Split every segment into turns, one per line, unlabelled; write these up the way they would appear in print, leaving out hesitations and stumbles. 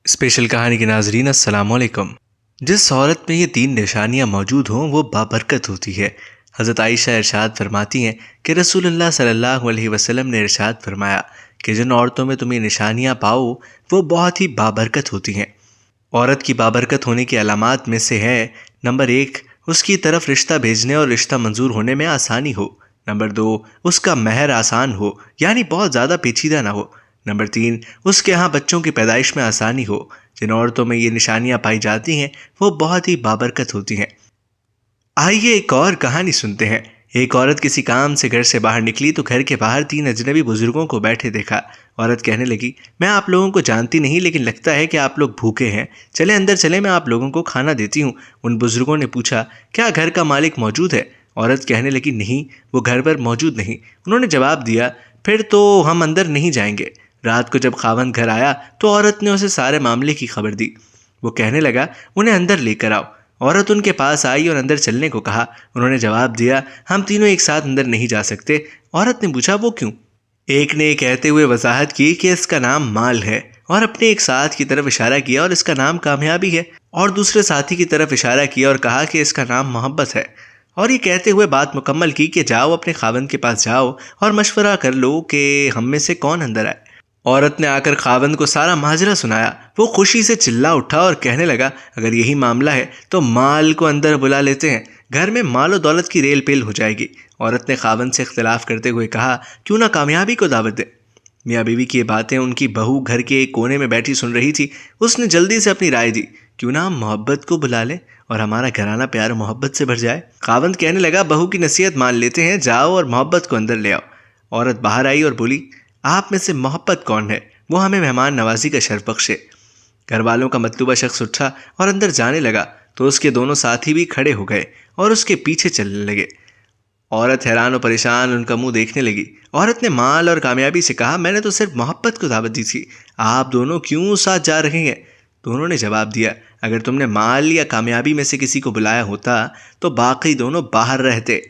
Special कहानी के नाजरीन अस्सलाम वालेकुम। जिस औरत में ये तीन निशानियां मौजूद हों वो बाबरकत होती है। हज़रत आयशा इरशाद फरमाती हैं कि रसूलुल्लाह सल्लल्लाहु अलैहि वसल्लम ने इरशाद फरमाया कि जिन औरतों में तुम ये निशानियां पाओ वो बहुत ही बाबरकत होती हैं। औरत की बाबरकत होने की अलामात में से है, नंबर 1, उसकी तरफ रिश्ता भेजने और रिश्ता मंजूर होने में आसानी हो। नंबर 2, उसका महर आसान हो, यानी बहुत ज़्यादा पेचीदा ना हो। नंबर 3, उसके यहाँ बच्चों की पैदाइश में आसानी हो। जिन औरतों में ये निशानियां पाई जाती हैं वो बहुत ही बाबरकत होती हैं। आइए एक और कहानी सुनते हैं। एक औरत किसी काम से घर से बाहर निकली तो घर के बाहर 3 अजनबी बुजुर्गों को बैठे देखा। औरत कहने लगी, मैं आप लोगों को जानती नहीं, लेकिन लगता है कि आप लोग भूखे हैं। चले अंदर चले, मैं आप लोगों को खाना देती हूँ। उन बुजुर्गों ने पूछा, क्या घर का मालिक मौजूद है? औरत कहने लगी, नहीं, वो घर पर मौजूद नहीं। उन्होंने जवाब दिया, फिर तो हम अंदर नहीं जाएंगे। रात को जब खावंद घर आया तो औरत ने उसे सारे मामले की खबर दी। वो कहने लगा, उन्हें अंदर लेकर आओ। औरत उनके पास आई और अंदर चलने को कहा। उन्होंने जवाब दिया, हम तीनों एक साथ अंदर नहीं जा सकते। औरत ने पूछा, वो क्यों? एक ने कहते हुए वजाहत की कि इसका नाम माल है, और अपने एक साथ की तरफ इशारा किया और इसका नाम कामयाबी है, और दूसरे साथी की तरफ इशारा किया और कहा कि इसका नाम मोहब्बत है। और ये कहते हुए बात मुकम्मल की कि जाओ अपने खावंद के पास जाओ और मशवरा कर लो कि हम में से कौन अंदर आए। औरत ने आकर खावंद को सारा माजरा सुनाया। वो खुशी से चिल्ला उठा और कहने लगा, अगर यही मामला है तो माल को अंदर बुला लेते हैं, घर में माल और दौलत की रेल पेल हो जाएगी। औरत ने खावंद से इख्तिलाफ करते हुए कहा, क्यों ना कामयाबी को दावत दे। मियाँ बीवी की ये बातें उनकी बहू घर के एक कोने में बैठी सुन रही थी। उसने जल्दी से अपनी राय दी, क्यों ना हम मोहब्बत को बुला लें और हमारा घराना प्यार मोहब्बत से भर जाए। खावंद कहने लगा, बहू की नसीहत मान लेते हैं, जाओ और मोहब्बत को अंदर ले आओ। औरत बाहर आई और बोली, आप में से मोहब्बत कौन है? वो हमें मेहमान नवाजी का शर्फ बख्शे। घर वालों का मतलूबा शख्स उठा और अंदर जाने लगा तो उसके दोनों साथी भी खड़े हो गए और उसके पीछे चलने लगे। औरत हैरान और परेशान उनका मुंह देखने लगी। औरत ने माल और कामयाबी से कहा, मैंने तो सिर्फ मोहब्बत को दावत दी थी, आप दोनों क्यों साथ जा रहे हैं? दोनों ने जवाब दिया, अगर तुमने माल या कामयाबी में से किसी को बुलाया होता तो बाकी दोनों बाहर रहते,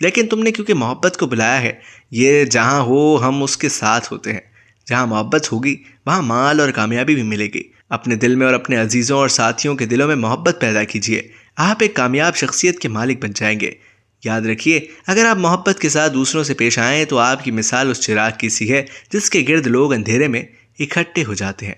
लेकिन तुमने क्योंकि मोहब्बत को बुलाया है, ये जहाँ हो हम उसके साथ होते हैं। जहाँ मोहब्बत होगी वहाँ माल और कामयाबी भी मिलेगी। अपने दिल में और अपने अजीज़ों और साथियों के दिलों में मोहब्बत पैदा कीजिए, आप एक कामयाब शख्सियत के मालिक बन जाएंगे। याद रखिए, अगर आप मोहब्बत के साथ दूसरों से पेश आएँ तो आपकी मिसाल उस चिराग की सी है जिसके गिर्द लोग अंधेरे में इकट्ठे हो जाते हैं।